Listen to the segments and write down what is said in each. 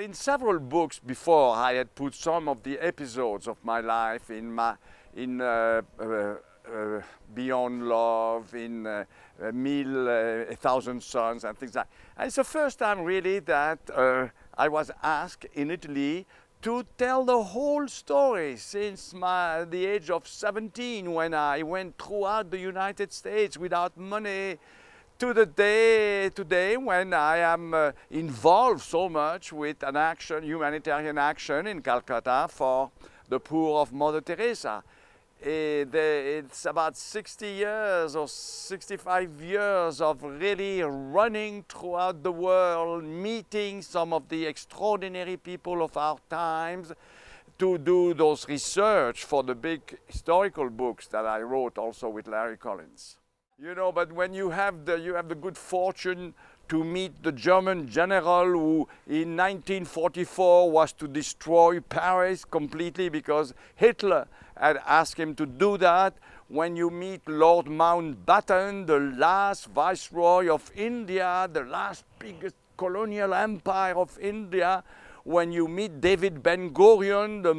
in several books before, I had put some of the episodes of my life in Beyond Love, in A Thousand Suns and things like that. And it's the first time really that I was asked in Italy to tell the whole story since the age of 17, when I went throughout the United States without money, to the day today when I am involved so much with an action, humanitarian action in Calcutta for the poor of Mother Teresa. It's about 60 years or 65 years of really running throughout the world, meeting some of the extraordinary people of our times, to do those research for the big historical books that I wrote also with Larry Collins. You know, but when you have the good fortune to meet the German general who in 1944 was to destroy Paris completely because Hitler had asked him to do that. When you meet Lord Mountbatten, the last viceroy of India, the last biggest colonial empire of India, when you meet David Ben-Gurion, the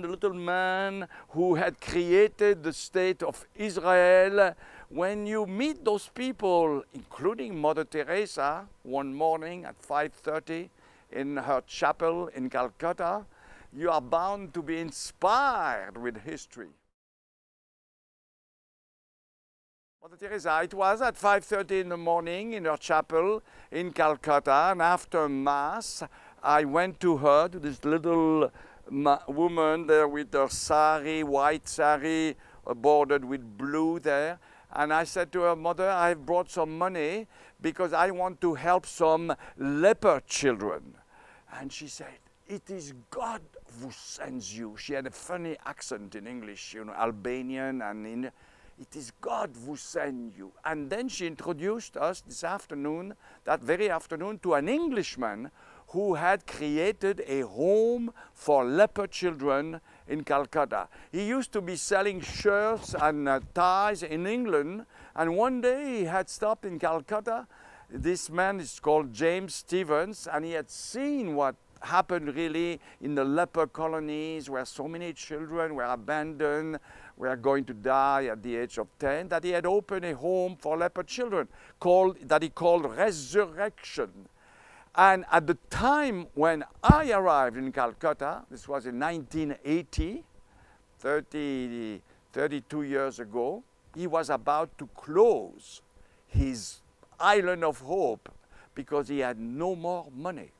little man who had created the state of Israel, when you meet those people, including Mother Teresa, one morning at 5:30 in her chapel in Calcutta, you are bound to be inspired with history. Mother Teresa, it was at 5:30 in the morning in her chapel in Calcutta, and after Mass, I went to her, to this little woman there with her sari, white sari, bordered with blue there. And I said to her, Mother, I've brought some money because I want to help some leper children. And she said, it is God who sends you. She had a funny accent in English, you know, Albanian, and it is God who sends you. And then she introduced us this afternoon, that very afternoon, to an Englishman who had created a home for leper children in Calcutta. He used to be selling shirts and ties in England, and one day he had stopped in Calcutta. This man is called James Stevens, and he had seen what happened really in the leper colonies where so many children were abandoned, were going to die at the age of 10, that he had opened a home for leper children that he called Resurrection. And at the time when I arrived in Calcutta, this was in 1980, 32 years ago, he was about to close his island of hope because he had no more money.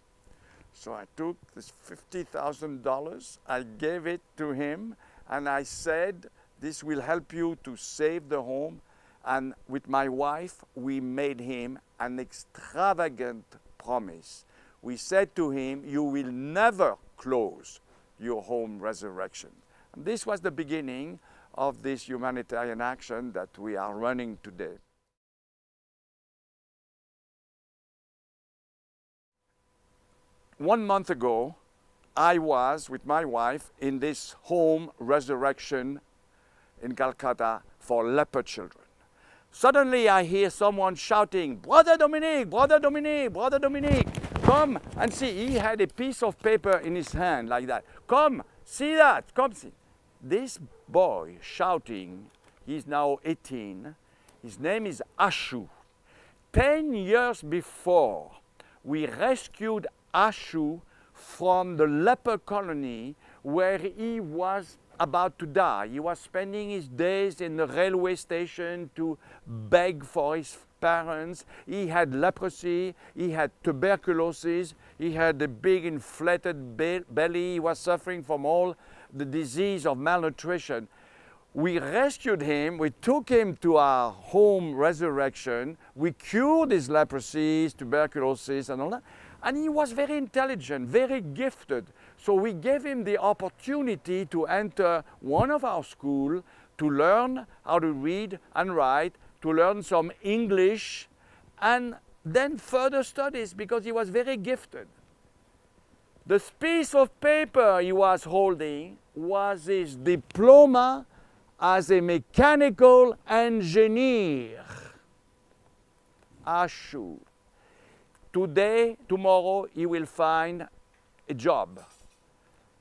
So I took this $50,000, I gave it to him, and I said, this will help you to save the home. And with my wife, we made him an extravagant promise. We said to him, you will never close your home resurrection. And this was the beginning of this humanitarian action that we are running today. One month ago, I was with my wife in this home resurrection in Calcutta for leper children. Suddenly I hear someone shouting, Brother Dominique, Brother Dominique, Brother Dominique, come and see. He had a piece of paper in his hand like that. Come, see that, come see. This boy shouting, he's now 18, his name is Ashu. 10 years before, we rescued Ashu from the leper colony where he was about to die. He was spending his days in the railway station to beg for his parents. He had leprosy, he had tuberculosis, he had a big inflated belly, he was suffering from all the disease of malnutrition. We rescued him, we took him to our home resurrection, we cured his leprosy, his tuberculosis and all that. And he was very intelligent, very gifted. So we gave him the opportunity to enter one of our schools to learn how to read and write, to learn some English, and then further studies because he was very gifted. The piece of paper he was holding was his diploma as a mechanical engineer. Ashu. Today, tomorrow, he will find a job.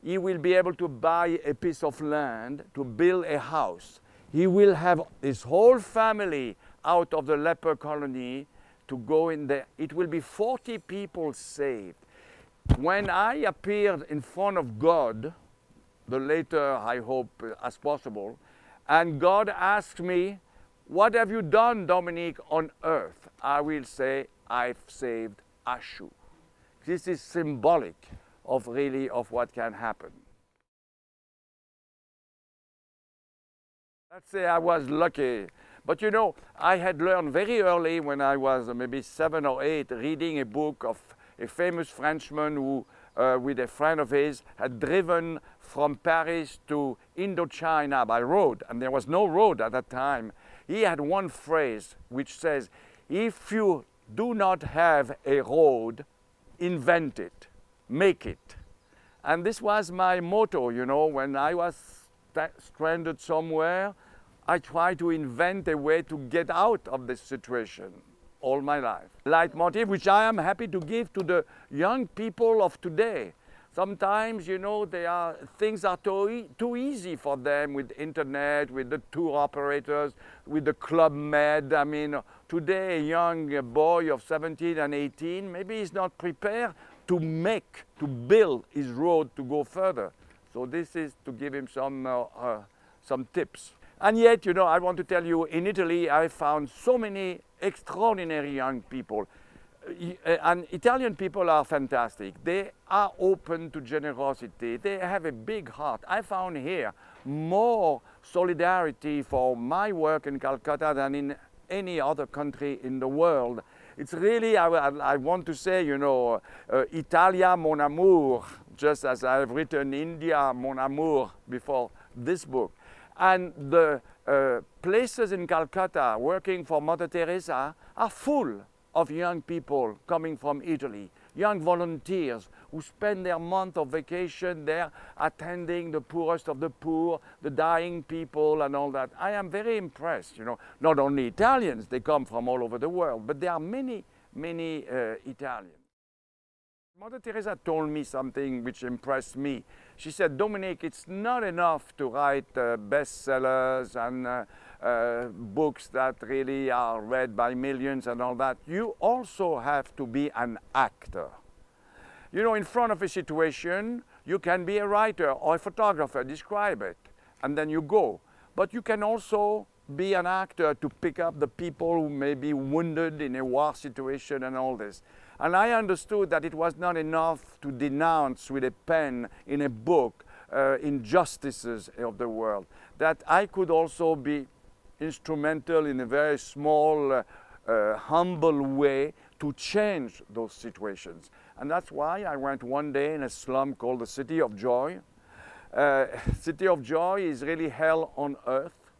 He will be able to buy a piece of land to build a house. He will have his whole family out of the leper colony to go in there. It will be 40 people saved. When I appeared in front of God, the later, I hope, as possible, and God asked me, "What have you done, Dominique, on earth?" I will say, "I've saved Ashu." This is symbolic of really of what can happen. Let's say I was lucky. But you know, I had learned very early when I was maybe 7 or 8, reading a book of a famous Frenchman who, with a friend of his, had driven from Paris to Indochina by road, and there was no road at that time. He had one phrase which says, "If you do not have a road, invent it, make it." And this was my motto, you know, when I was stranded somewhere, I tried to invent a way to get out of this situation all my life. Leitmotiv, which I am happy to give to the young people of today. Sometimes, you know, things are too easy for them with internet, with the tour operators, with the Club Med. I mean, today a young boy of 17 and 18, maybe he's not prepared to build his road to go further. So this is to give him some tips. And yet, you know, I want to tell you, in Italy, I found so many extraordinary young people. And Italian people are fantastic. They are open to generosity. They have a big heart. I found here more solidarity for my work in Calcutta than in any other country in the world. It's really, I want to say, you know, Italia mon amour, just as I've written India mon amour before this book. And the places in Calcutta working for Mother Teresa are full of young people coming from Italy, young volunteers who spend their month of vacation there attending the poorest of the poor, the dying people and all that. I am very impressed, you know, not only Italians, they come from all over the world, but there are many, many Italians. Mother Teresa told me something which impressed me. She said, "Dominique, it's not enough to write bestsellers and books that really are read by millions and all that. You also have to be an actor. You know, in front of a situation, you can be a writer or a photographer, describe it, and then you go. But you can also be an actor to pick up the people who may be wounded in a war situation and all this." And I understood that it was not enough to denounce with a pen in a book injustices of the world, that I could also be instrumental in a very small, humble way to change those situations. And that's why I went one day in a slum called the City of Joy. City of Joy is really hell on earth.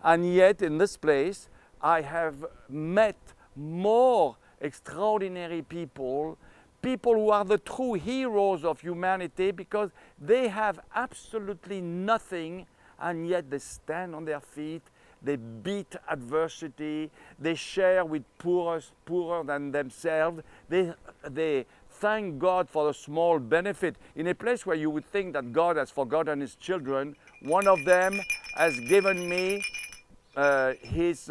And yet in this place, I have met more extraordinary people, people who are the true heroes of humanity because they have absolutely nothing and yet they stand on their feet, they beat adversity, they share with poorer than themselves, they thank God for the small benefit. In a place where you would think that God has forgotten his children, one of them has given me his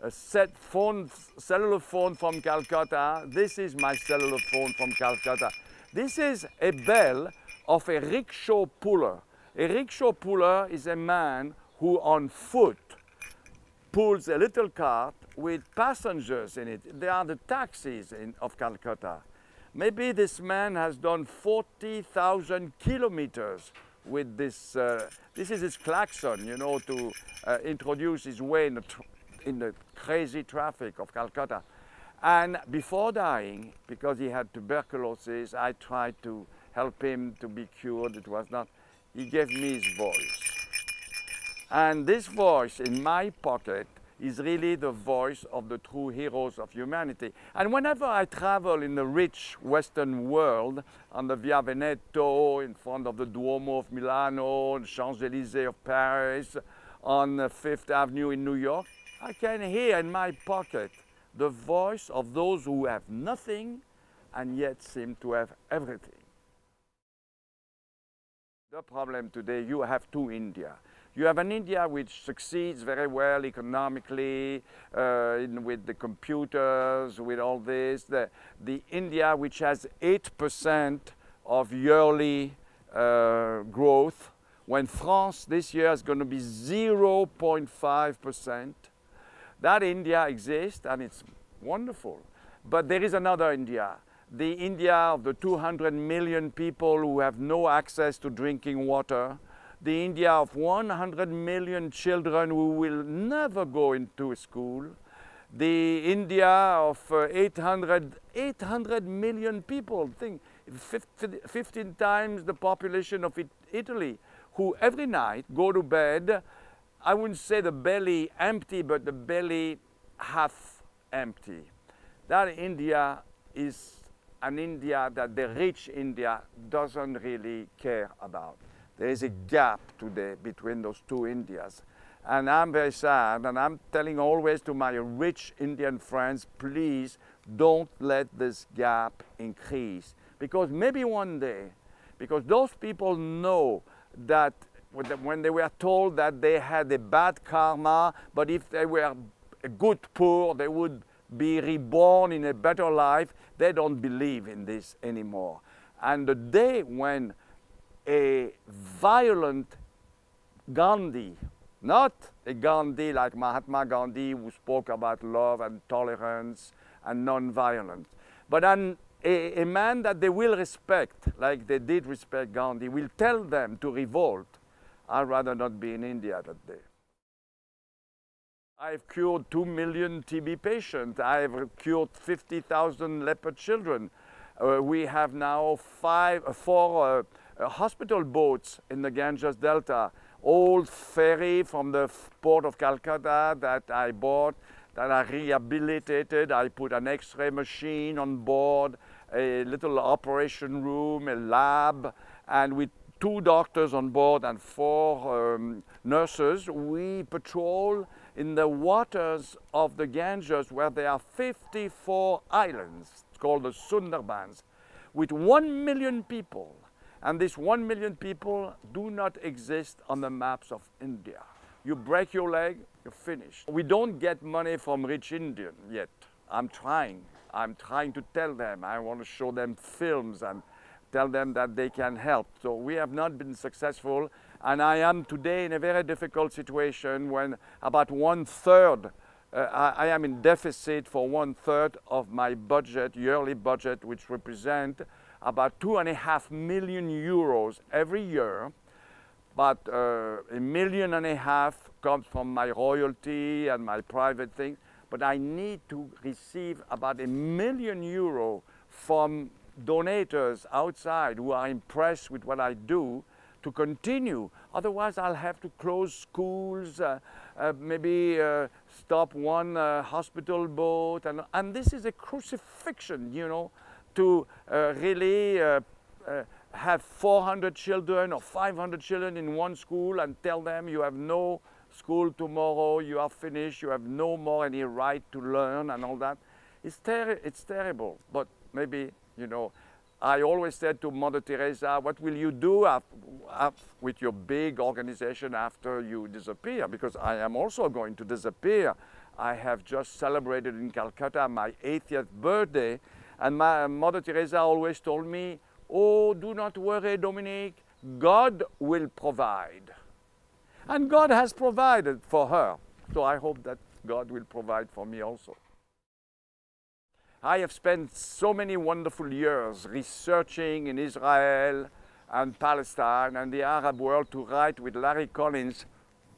cellular phone from Calcutta. This is my cellular phone from Calcutta. This is a bell of a rickshaw puller. A rickshaw puller is a man who on foot pulls a little cart with passengers in it. They are the taxis of Calcutta. Maybe this man has done 40,000 kilometers with this. This is his klaxon, you know, to introduce his way in the crazy traffic of Calcutta. And before dying, because he had tuberculosis, I tried to help him to be cured. It was not, he gave me his voice. And this voice in my pocket is really the voice of the true heroes of humanity. And whenever I travel in the rich Western world, on the Via Veneto, in front of the Duomo of Milano, the Champs-Élysées of Paris, on Fifth Avenue in New York, I can hear in my pocket the voice of those who have nothing and yet seem to have everything. The problem today, you have two India. You have an India which succeeds very well economically, with the computers, with all this. The India which has 8% of yearly growth, when France this year is going to be 0.5%. That India exists and it's wonderful. But there is another India. The India of the 200 million people who have no access to drinking water. The India of 100 million children who will never go into a school. The India of 800 million people, think 15 times the population of Italy, who every night go to bed, I wouldn't say the belly empty, but the belly half empty. That India is an India that the rich India doesn't really care about. There is a gap today between those two Indias. And I'm very sad, and I'm telling always to my rich Indian friends, please don't let this gap increase. Because maybe one day, because those people know that when they were told that they had a bad karma, but if they were a good poor, they would be reborn in a better life, they don't believe in this anymore. And the day when a violent Gandhi, not a Gandhi like Mahatma Gandhi who spoke about love and tolerance and non-violence, but a man that they will respect, like they did respect Gandhi, will tell them to revolt. I'd rather not be in India that day. I've cured 2 million TB patients. I've cured 50,000 leper children. We have now four hospital boats in the Ganges Delta. Old ferry from the port of Calcutta that I bought, that I rehabilitated. I put an X-ray machine on board, a little operation room, a lab, and with 2 doctors on board and 4 nurses, we patrol in the waters of the Ganges where there are 54 islands, it's called the Sundarbans, with 1 million people. And these 1 million people do not exist on the maps of India. You break your leg, you're finished. We don't get money from rich Indian yet. I'm trying to tell them. I want to show them films and tell them that they can help. So we have not been successful, and I am today in a very difficult situation when about 1/3, I am in deficit for 1/3 of my budget, yearly budget, which represent about 2.5 million euros every year. But 1.5 million comes from my royalty and my private things. But I need to receive about €1 million from donators outside who are impressed with what I do to continue. Otherwise, I'll have to close schools, maybe stop one hospital boat. And this is a crucifixion, you know, to really have 400 children or 500 children in one school and tell them you have no school tomorrow, you are finished, you have no more any right to learn and all that. It's terrible, but maybe, you know, I always said to Mother Teresa, what will you do with your big organization after you disappear? Because I am also going to disappear. I have just celebrated in Calcutta my 80th birthday, and my Mother Teresa always told me, oh, do not worry, Dominique, God will provide. And God has provided for her. So I hope that God will provide for me also. I have spent so many wonderful years researching in Israel and Palestine and the Arab world to write with Larry Collins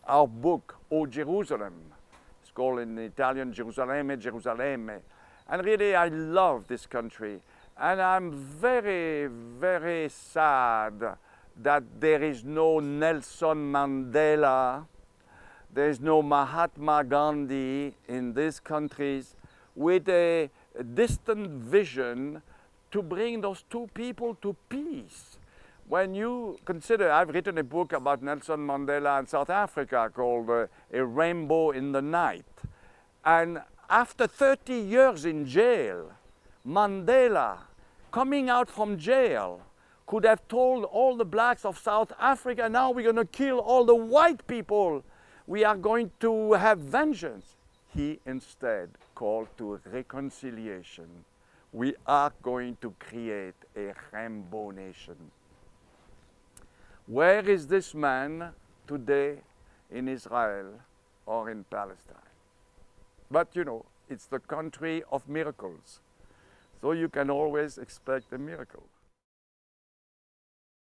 our book, O Jerusalem. It's called in Italian, Gerusalemme, Gerusalemme. And really, I love this country. And I'm very, very sad that there is no Nelson Mandela, there is no Mahatma Gandhi in these countries with a distant vision to bring those two people to peace. When you consider, I've written a book about Nelson Mandela in South Africa called A Rainbow in the Night. And after 30 years in jail, Mandela, coming out from jail, could have told all the blacks of South Africa, now we're going to kill all the white people. We are going to have vengeance. He instead called to reconciliation. We are going to create a rainbow nation. Where is this man today in Israel or in Palestine? But you know, it's the country of miracles. So you can always expect a miracle.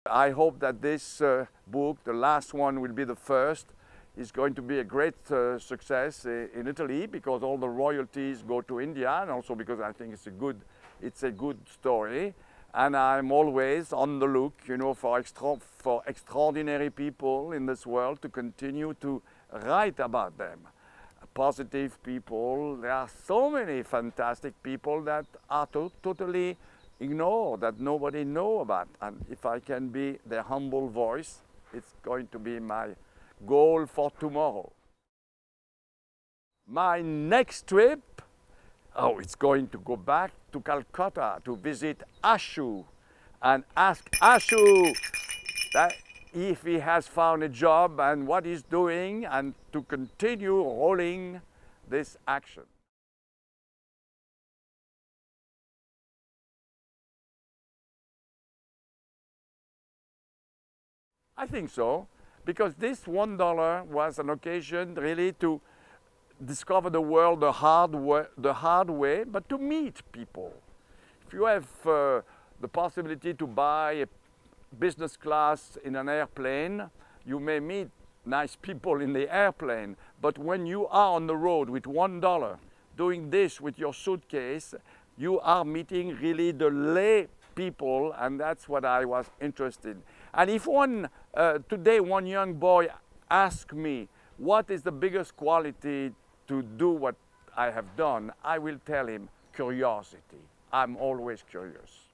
I hope that this book, the last one will be the first, is going to be a great success in Italy, because all the royalties go to India, and also because I think it's a good story. And I'm always on the look, you know, for extraordinary people in this world to continue to write about them. Positive people. There are so many fantastic people that are totally ignored, that nobody knows about. And if I can be their humble voice, it's going to be my goal for tomorrow. My next trip, it's going to go back to Calcutta to visit Ashu and ask Ashu that if he has found a job and what he's doing, and to continue rolling this action. I think so, because this $1 was an occasion really to discover the world the hard way, but to meet people. If you have the possibility to buy a business class in an airplane, you may meet nice people in the airplane, but when you are on the road with $1, doing this with your suitcase, you are meeting really the lay people, and that's what I was interested in. And if today one young boy asks me, what is the biggest quality to do what I have done, I will tell him curiosity. I'm always curious.